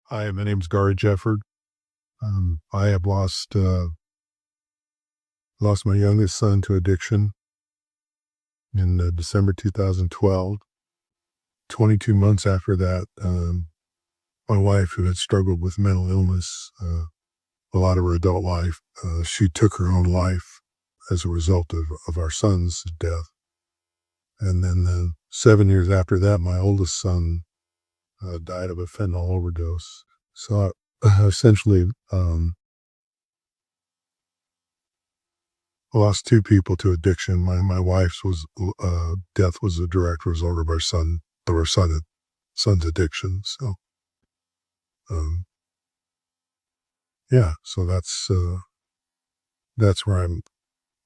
Hi, my name's Garry Jefford. I have lost my youngest son to addiction in December 2012. 22 months after that, my wife, who had struggled with mental illness a lot of her adult life, she took her own life as a result of our son's death. And then 7 years after that, my oldest son died of a fentanyl overdose. So essentially, I lost two people to addiction. My wife's death was a direct result of our son's addiction. So um, yeah, so that's where I'm.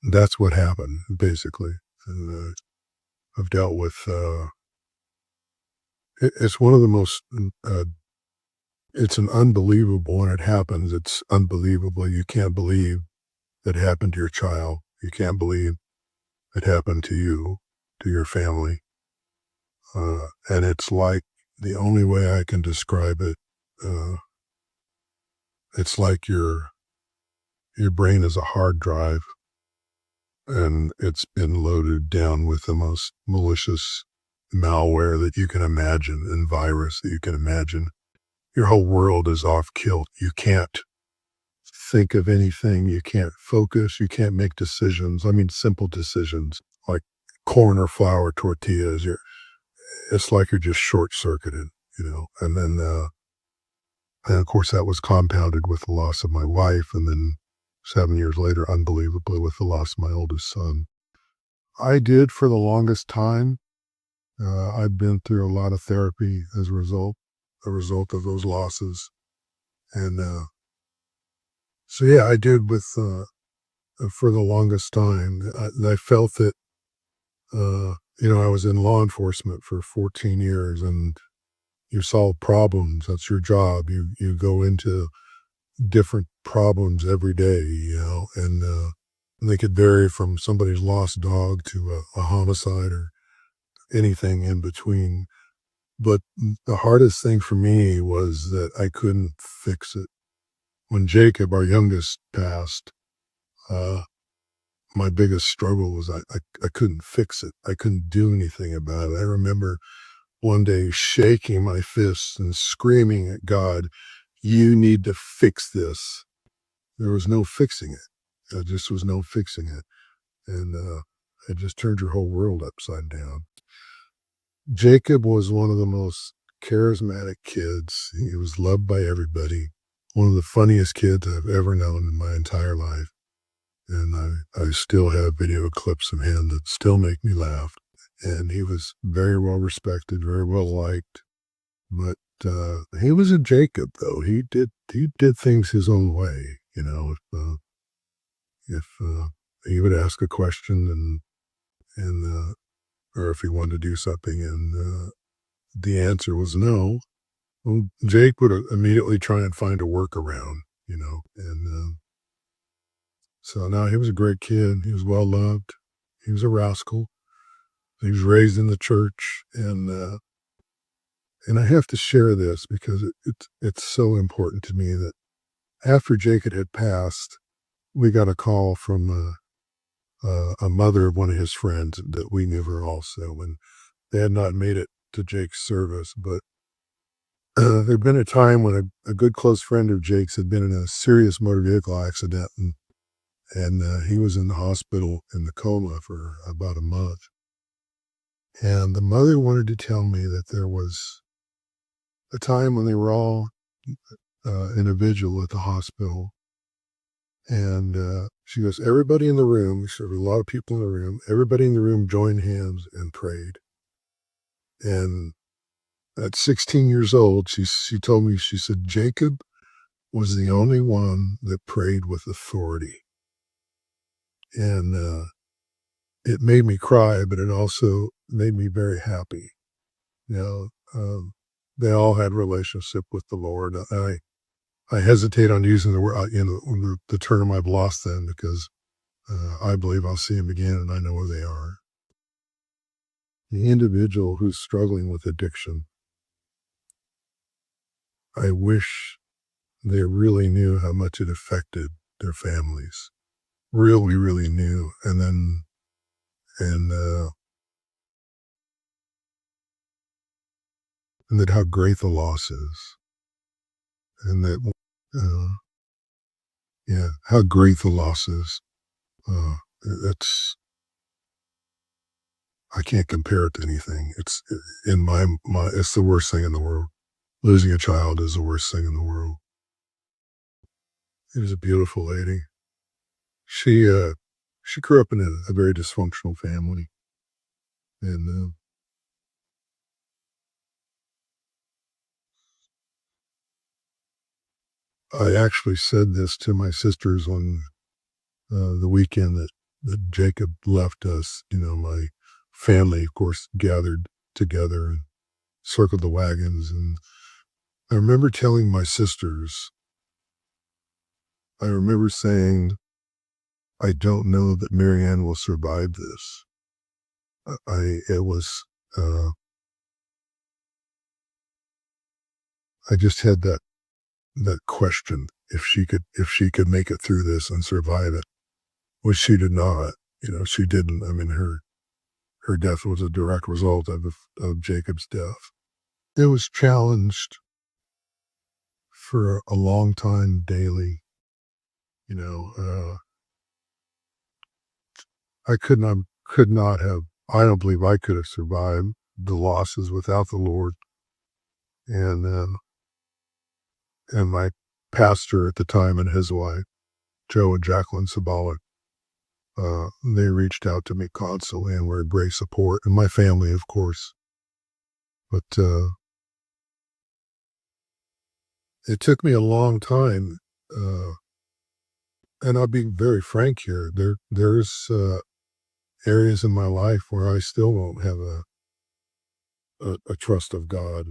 That's what happened basically. And I've dealt with. It's one of the most. It's an unbelievable when it happens. It's unbelievable. You can't believe that happened to your child. You can't believe it happened to you, to your family. And it's like the only way I can describe it, uh, it's like your brain is a hard drive and it's been loaded down with the most malicious malware that you can imagine and virus that you can imagine. Your whole world is off kilt. You can't think of anything. You can't focus. You can't make decisions. I mean, simple decisions like corn or flour tortillas. It's like you're just short circuited, and then, and of course, that was compounded with the loss of my wife, and then 7 years later, unbelievably, with the loss of my oldest son. I did for the longest time. I've been through a lot of therapy as a result of those losses, and so yeah, I did with for the longest time. I felt that I was in law enforcement for 14 years, and you solve problems. That's your job. You go into different problems every day, and they could vary from somebody's lost dog to a homicide or anything in between. But the hardest thing for me was that I couldn't fix it. When Jacob, our youngest, passed, uh, my biggest struggle was I couldn't fix it. I couldn't do anything about it. I remember one day shaking my fists and screaming at God, "You need to fix this." There was no fixing it. There just was no fixing it. And it just turned your whole world upside down. Jacob was one of the most charismatic kids. He was loved by everybody. One of the funniest kids I've ever known in my entire life. And I still have video clips of him that still make me laugh. And he was very well respected, very well liked. But he was a Jacob, though. He did things his own way. If he would ask a question and or if he wanted to do something and the answer was no, well, Jake would immediately try and find a workaround, and so now he was a great kid. He was well loved. He was a rascal. He was raised in the church, and I have to share this because it's so important to me that after Jacob had passed, we got a call from a mother of one of his friends that we knew her also, and they had not made it to Jake's service, but there'd been a time when a good close friend of Jake's had been in a serious motor vehicle accident, and he was in the hospital in the coma for about a month. And the mother wanted to tell me that there was a time when they were all in a vigil at the hospital. And she goes, everybody in the room, there were a lot of people in the room, everybody in the room joined hands and prayed. And at 16 years old, she told me, she said, Jacob was the only one that prayed with authority. And it made me cry, but it also made me very happy. You know, they all had relationship with the Lord. I hesitate on using the word, the term I've lost them because I believe I'll see them again and I know where they are. The individual who's struggling with addiction, I wish they really knew how much it affected their families. Really, really knew. And, uh, and that how great the loss is. And that, uh, yeah, how great the loss is. Uh, it's, I can't compare it to anything. It's in it's the worst thing in the world. Losing a child is the worst thing in the world. She was a beautiful lady. She, uh, she grew up in a very dysfunctional family. And, I actually said this to my sisters on the weekend that Jacob left us. My family, of course, gathered together and circled the wagons. And I remember telling my sisters, I remember saying, I don't know that Marianne will survive this. It was, I just had that question if she could make it through this and survive it, which she did not. She didn't. I mean, her death was a direct result of Jacob's death. It was challenged for a long time daily. You know, I could not have. I don't believe I could have survived the losses without the Lord. And my pastor at the time and his wife, Joe and Jacqueline Sabala, they reached out to me constantly and were a great support, and my family, of course. But it took me a long time, uh, and I'll be very frank here. There's areas in my life where I still don't have a trust of God.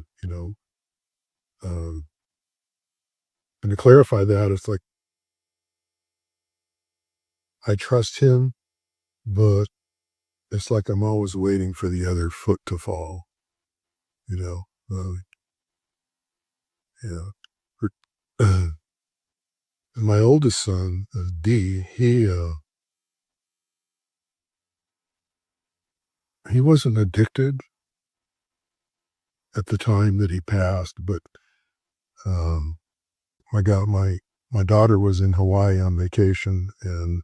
Um, and to clarify that, it's like I trust Him, but it's like I'm always waiting for the other foot to fall. You know, yeah. And my oldest son, D, he wasn't addicted at the time that he passed, but um, my daughter was in Hawaii on vacation, and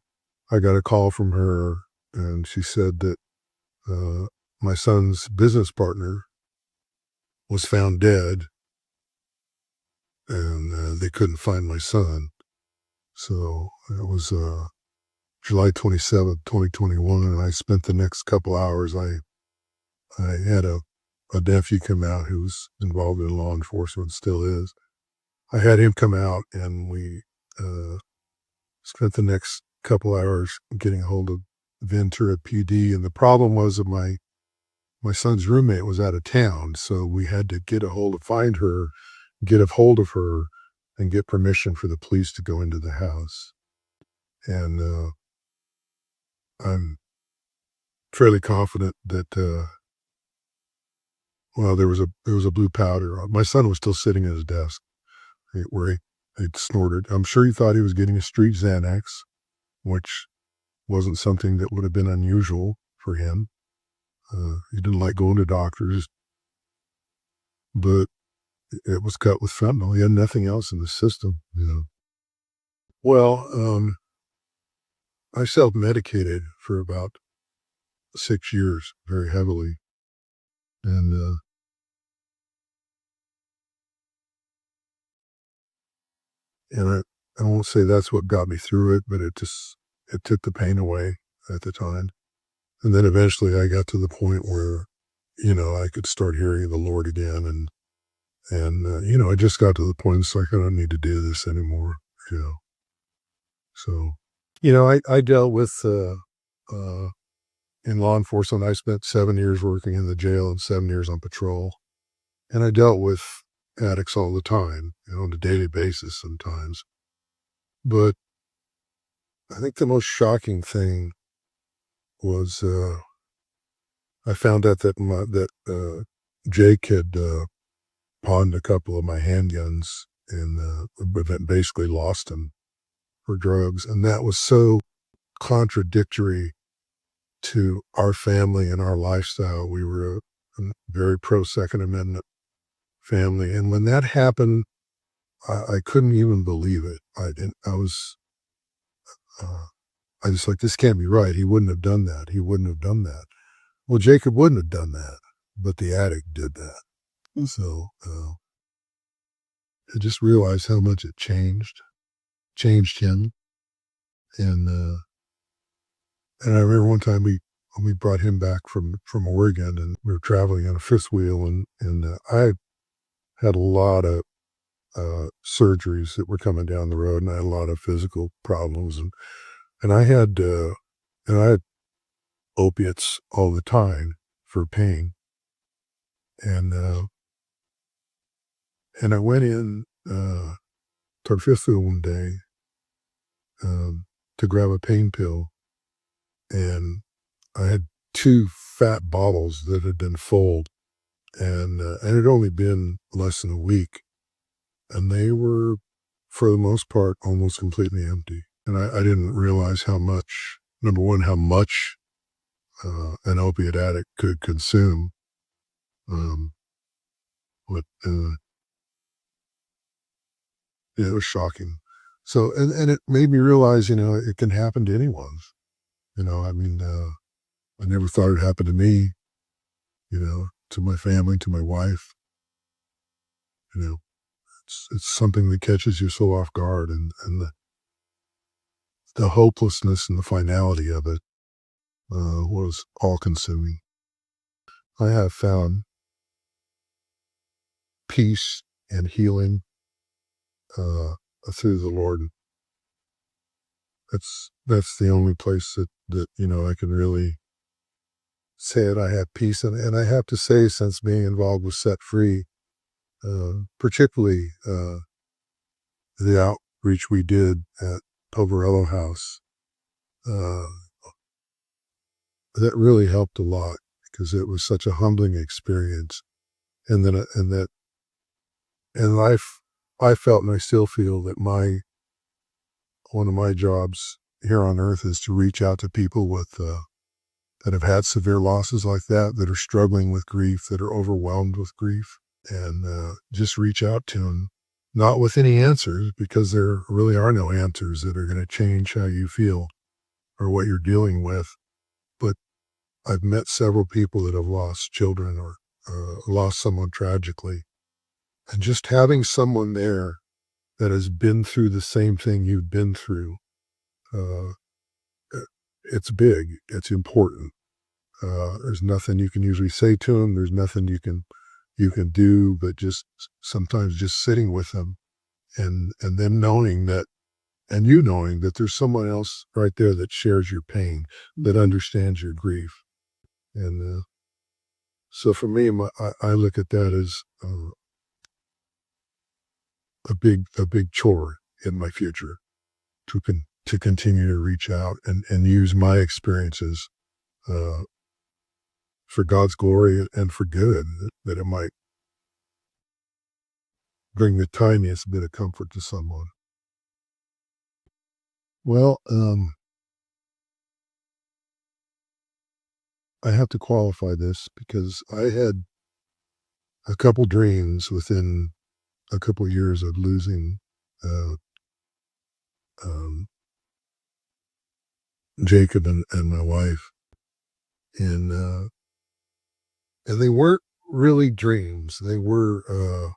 I got a call from her, and she said that my son's business partner was found dead, and they couldn't find my son. So it was July 27th, 2021, and I spent the next couple hours. I had a nephew come out who's involved in law enforcement, still is. I had him come out, and we uh, spent the next couple hours getting a hold of Ventura PD. And the problem was that my son's roommate was out of town, so we had to find her, get a hold of her, and get permission for the police to go into the house. And I'm fairly confident that well, there was a blue powder. My son was still sitting at his desk where he'd snorted. I'm sure he thought he was getting a street Xanax, which wasn't something that would have been unusual for him. He didn't like going to doctors, but it was cut with fentanyl. He had nothing else in the system. Well, I self-medicated for about 6 years very heavily, and, I won't say that's what got me through it, but it took the pain away at the time. And then eventually I got to the point where, I could start hearing the Lord again, and I just got to the point, it's like, I don't need to do this anymore, you know? So, I dealt with, uh in law enforcement. I spent 7 years working in the jail and 7 years on patrol, and I dealt with addicts all the time, on a daily basis sometimes. But I think the most shocking thing was, I found out that Jake had, pawned a couple of my handguns and basically lost them for drugs. And that was so contradictory to our family and our lifestyle. We were a very pro Second Amendment family. And when that happened, I couldn't even believe it. Uh, I was like, this can't be right. He wouldn't have done that. He wouldn't have done that. Well, Jacob wouldn't have done that, but the addict did that. So I just realized how much it changed him. And and I remember one time we brought him back from Oregon, and we were traveling on a fifth wheel, and I had a lot of surgeries that were coming down the road, and I had a lot of physical problems, and I had opiates all the time for pain, and and I went in to our fifth wheel one day to grab a pain pill, and I had two fat bottles that had been full, and it had only been less than a week, and they were, for the most part, almost completely empty. And I didn't realize how much, number one, how much an opiate addict could consume. Um, but it was shocking. So, and it made me realize, it can happen to anyone. I mean, I never thought it happened to me, to my family, to my wife. You know, it's something that catches you so off guard, and the hopelessness and the finality of it was all consuming. I have found peace and healing uh, through the Lord. That's the only place that I can really say it. I have peace, and I have to say, since being involved with Set Free, particularly the outreach we did at Poverello House, uh, that really helped a lot, because it was such a humbling experience, and I felt, and I still feel, that one of my jobs here on earth is to reach out to people that have had severe losses like that are struggling with grief, that are overwhelmed with grief, and just reach out to them, not with any answers, because there really are no answers that are going to change how you feel or what you're dealing with. But I've met several people that have lost children or lost someone tragically, and just having someone there that has been through the same thing you've been through, uh, it's big, it's important. There's nothing you can usually say to them. There's nothing you can do, but just sometimes just sitting with them, and them knowing that, and you knowing that there's someone else right there that shares your pain, that understands your grief. And so for me, I look at that as a big chore in my future, to continue to reach out and use my experiences uh, for God's glory and for good, that it might bring the tiniest bit of comfort to someone. Well, I have to qualify this, because I had a couple dreams within a couple years of losing uh, um, Jacob and my wife, and they weren't really dreams. They were.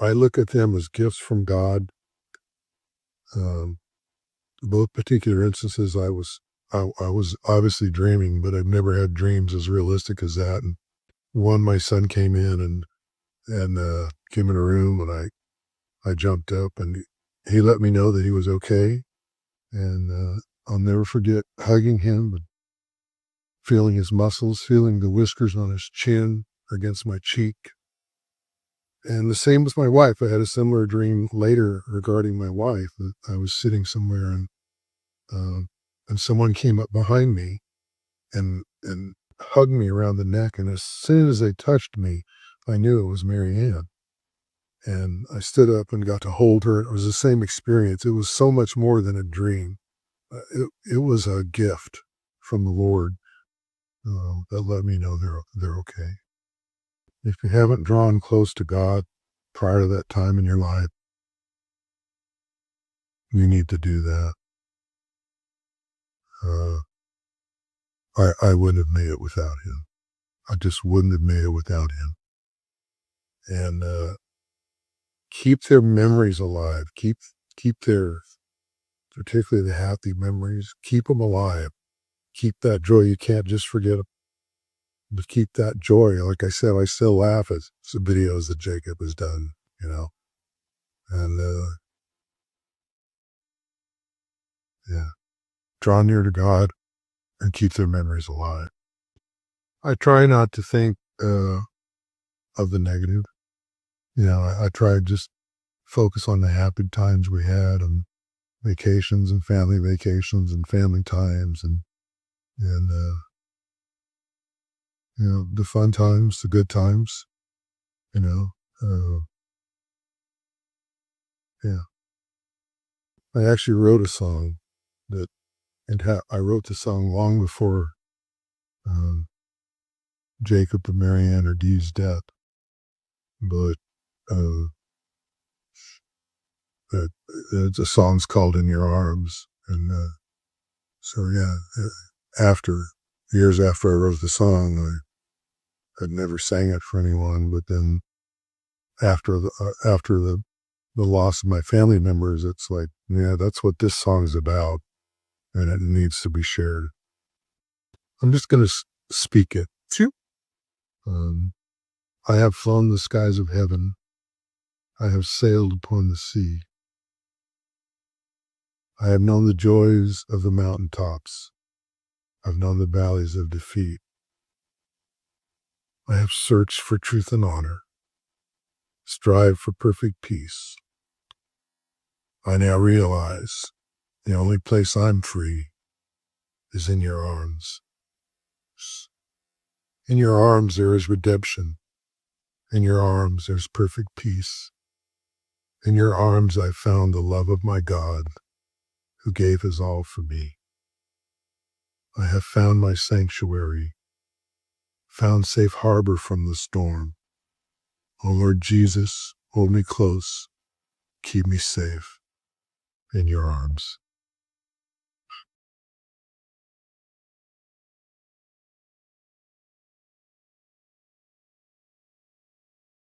I look at them as gifts from God. Um, Both particular instances, I was obviously dreaming, but I've never had dreams as realistic as that. And one, my son came in and came in a room, and I jumped up, and he let me know that he was okay. And I'll never forget hugging him and feeling his muscles, feeling the whiskers on his chin against my cheek. And the same with my wife. I had a similar dream later regarding my wife, that I was sitting somewhere, um, and someone came up behind me and hugged me around the neck. And as soon as they touched me, I knew it was Mary Ann. And I stood up and got to hold her. It was the same experience. It was so much more than a dream. It was a gift from the Lord that let me know they're okay. If you haven't drawn close to God prior to that time in your life, you need to do that. Uh, I wouldn't have made it without him. I just wouldn't have made it without him. And keep their memories alive. Keep their, particularly the happy memories. Keep them alive. Keep that joy. You can't just forget it, but keep that joy. Like I said, I still laugh at some videos that Jacob has done. You know, and yeah, draw near to God and keep their memories alive. I try not to think of the negative. You know, I try to just focus on the happy times we had and vacations and family times and you know, the fun times, the good times, you know. Yeah. I actually wrote a song that, I wrote the song long before um, Jacob and Marianne or Dee's death, but uh, the song's called "In Your Arms," and so yeah, after years after I wrote the song, I had never sang it for anyone, but then after the loss of my family members, it's like, yeah, that's what this song's about, and it needs to be shared. I'm just going to speak it. Phew. Um, I have flown the skies of heaven. I have sailed upon the sea. I have known the joys of the mountain tops. I've known the valleys of defeat. I have searched for truth and honor, strived for perfect peace. I now realize the only place I'm free is in your arms. In your arms there is redemption. In your arms there's perfect peace. In your arms I found the love of my God, who gave his all for me. I have found my sanctuary, found safe harbor from the storm. O Lord Jesus, hold me close, keep me safe in your arms.